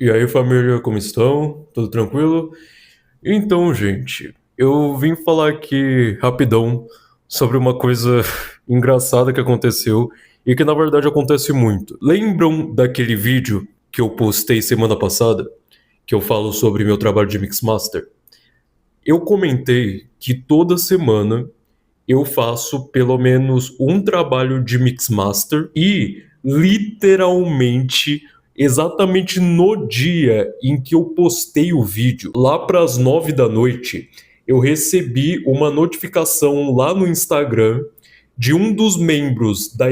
E aí, família, como estão? Tudo tranquilo? Então, gente, eu vim falar aqui rapidão sobre uma coisa engraçada que aconteceu e que na verdade acontece muito. Lembram daquele vídeo que eu postei semana passada, que eu falo sobre meu trabalho de Mixmaster? Eu comentei que toda semana eu faço pelo menos um trabalho de Mixmaster e literalmente exatamente no dia em que eu postei o vídeo, lá para as 9 da noite, eu recebi uma notificação lá no Instagram de um dos membros da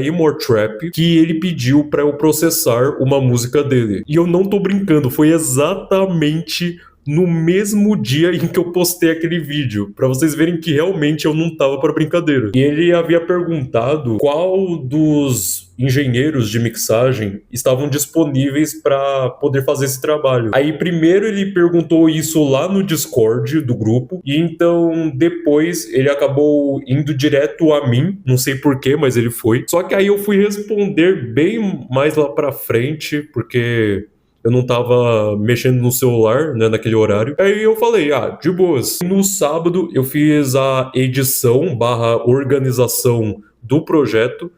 Trap que ele pediu para eu processar uma música dele. E eu não tô brincando, foi exatamente no mesmo dia em que eu postei aquele vídeo, pra vocês verem que realmente eu não tava para brincadeira. E ele havia perguntado qual dos engenheiros de mixagem estavam disponíveis para poder fazer esse trabalho. Aí primeiro ele perguntou isso lá no Discord do grupo e então depois ele acabou indo direto a mim, não sei porquê, mas ele foi. Só que aí eu fui responder bem mais lá pra frente, porque eu não tava mexendo no celular, né, naquele horário. Aí eu falei, de boas. No sábado eu fiz a edição barra organização do projeto.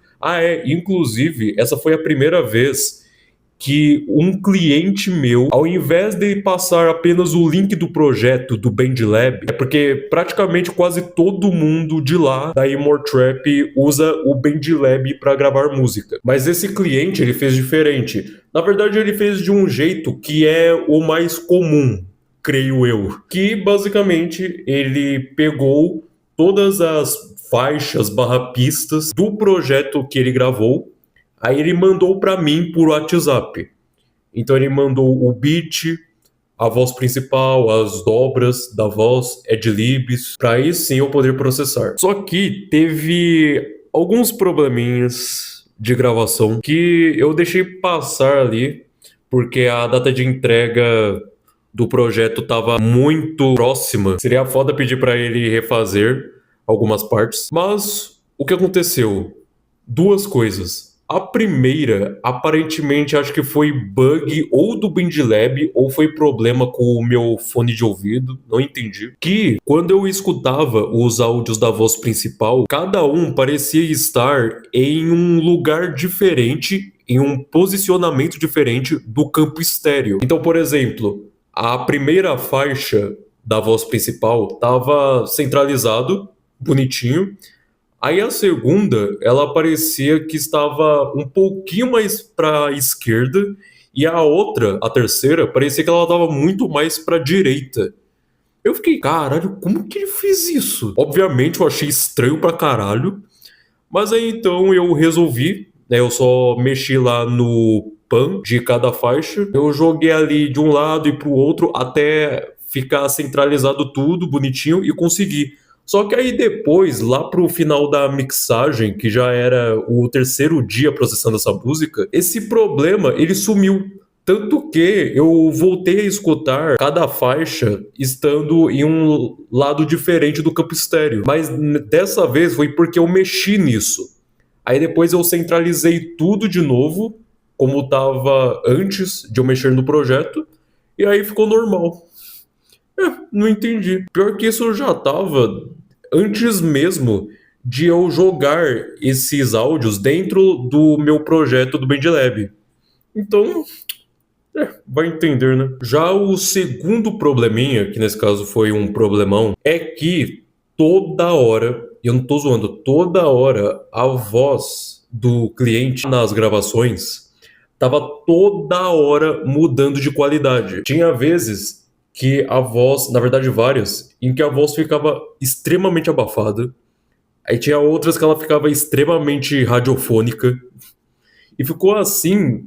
Inclusive, essa foi a primeira vez que um cliente meu, ao invés de passar apenas o link do projeto do BandLab, é porque praticamente quase todo mundo de lá da Trap usa o BandLab para gravar música. Mas esse cliente ele fez diferente. Na verdade, ele fez de um jeito que é o mais comum, creio eu. Que basicamente ele pegou todas as faixas barra pistas do projeto que ele gravou. Aí ele mandou para mim por WhatsApp. Então ele mandou o beat, a voz principal, as dobras da voz, adlibs, para aí sim eu poder processar. Só que teve alguns probleminhas de gravação que eu deixei passar ali, porque a data de entrega do projeto estava muito próxima. Seria foda pedir para ele refazer algumas partes. Mas o que aconteceu? Duas coisas. A primeira, aparentemente, acho que foi bug ou do BandLab ou foi problema com o meu fone de ouvido, não entendi. Que quando eu escutava os áudios da voz principal, cada um parecia estar em um lugar diferente, em um posicionamento diferente do campo estéreo. Então, por exemplo, a primeira faixa da voz principal estava centralizado, bonitinho. Aí a segunda, ela parecia que estava um pouquinho mais para a esquerda e a outra, a terceira, parecia que ela estava muito mais para a direita. Eu fiquei, caralho, como que ele fez isso? Obviamente eu achei estranho pra caralho, mas aí então eu resolvi, né, eu só mexi lá no pan de cada faixa, eu joguei ali de um lado e pro outro até ficar centralizado tudo, bonitinho, e consegui. Só que aí depois, lá pro final da mixagem, que já era o terceiro dia processando essa música, esse problema, ele sumiu. Tanto que eu voltei a escutar cada faixa estando em um lado diferente do campo estéreo. Mas dessa vez foi porque eu mexi nisso. Aí depois eu centralizei tudo de novo, como estava antes de eu mexer no projeto, e aí ficou normal. Não entendi. Pior que isso já tava antes mesmo de eu jogar esses áudios dentro do meu projeto do BandLab. Então, vai entender, né? Já o segundo probleminha, que nesse caso foi um problemão, é que toda hora, e eu não tô zoando, toda hora a voz do cliente nas gravações tava toda hora mudando de qualidade. Tinha vezes que a voz, na verdade várias, em que a voz ficava extremamente abafada. Aí tinha outras que ela ficava extremamente radiofônica. E ficou assim,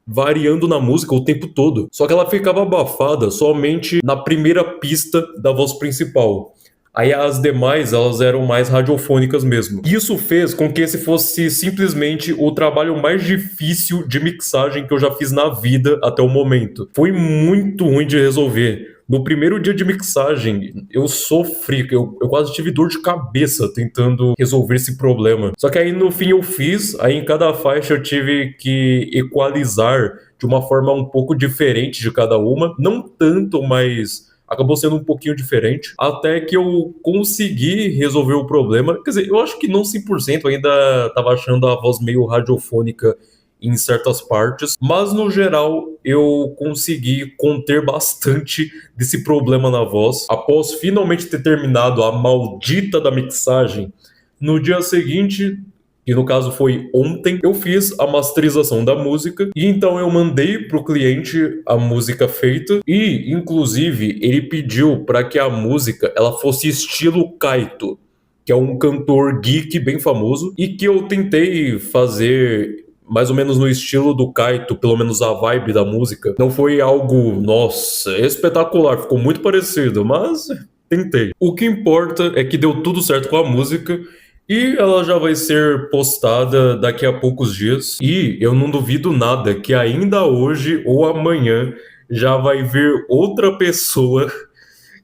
variando na música o tempo todo. Só que ela ficava abafada somente na primeira pista da voz principal. Aí as demais, elas eram mais radiofônicas mesmo. Isso fez com que esse fosse simplesmente o trabalho mais difícil de mixagem que eu já fiz na vida até o momento. Foi muito ruim de resolver. No primeiro dia de mixagem, eu sofri, eu quase tive dor de cabeça tentando resolver esse problema. Só que aí no fim eu fiz, aí em cada faixa eu tive que equalizar de uma forma um pouco diferente de cada uma. Não tanto, mas acabou sendo um pouquinho diferente. Até que eu consegui resolver o problema. Quer dizer, eu acho que não 100%, ainda tava achando a voz meio radiofônica em certas partes, mas no geral eu consegui conter bastante desse problema na voz. Após finalmente ter terminado a maldita da mixagem, no dia seguinte, que no caso foi ontem, eu fiz a masterização da música e então eu mandei pro cliente a música feita e, inclusive, ele pediu para que a música ela fosse estilo Kaito, que é um cantor geek bem famoso e que eu tentei fazer mais ou menos no estilo do Kaito, pelo menos a vibe da música. Não foi algo, nossa, espetacular, ficou muito parecido, mas tentei. O que importa é que deu tudo certo com a música e ela já vai ser postada daqui a poucos dias. E eu não duvido nada que ainda hoje ou amanhã já vai vir outra pessoa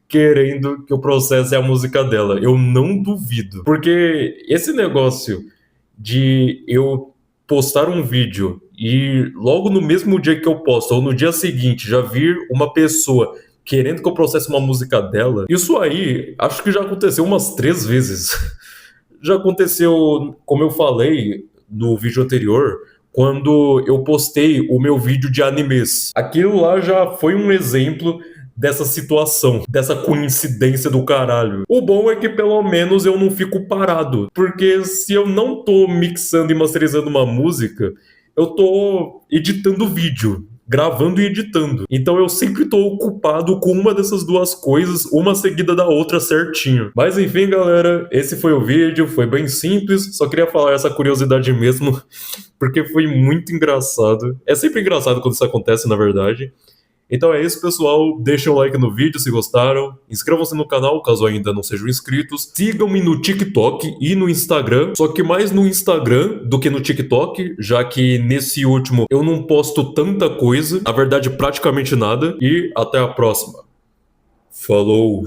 querendo que eu processe a música dela. Eu não duvido. Porque esse negócio de eu postar um vídeo e logo no mesmo dia que eu posto, ou no dia seguinte, já vir uma pessoa querendo que eu processe uma música dela, isso aí acho que já aconteceu umas 3 vezes. Já aconteceu, como eu falei no vídeo anterior, quando eu postei o meu vídeo de animes. Aquilo lá já foi um exemplo dessa situação, dessa coincidência do caralho. O bom é que pelo menos eu não fico parado, porque se eu não tô mixando e masterizando uma música, eu tô editando vídeo, gravando e editando. Então eu sempre tô ocupado com uma dessas duas coisas, uma seguida da outra certinho. Mas enfim, galera, esse foi o vídeo, foi bem simples, só queria falar essa curiosidade mesmo, porque foi muito engraçado. É sempre engraçado quando isso acontece, na verdade. Então é isso, pessoal. Deixem um like no vídeo se gostaram. Inscrevam-se no canal caso ainda não sejam inscritos. Sigam-me no TikTok e no Instagram. Só que mais no Instagram do que no TikTok, já que nesse último eu não posto tanta coisa. Na verdade, praticamente nada. E até a próxima. Falou!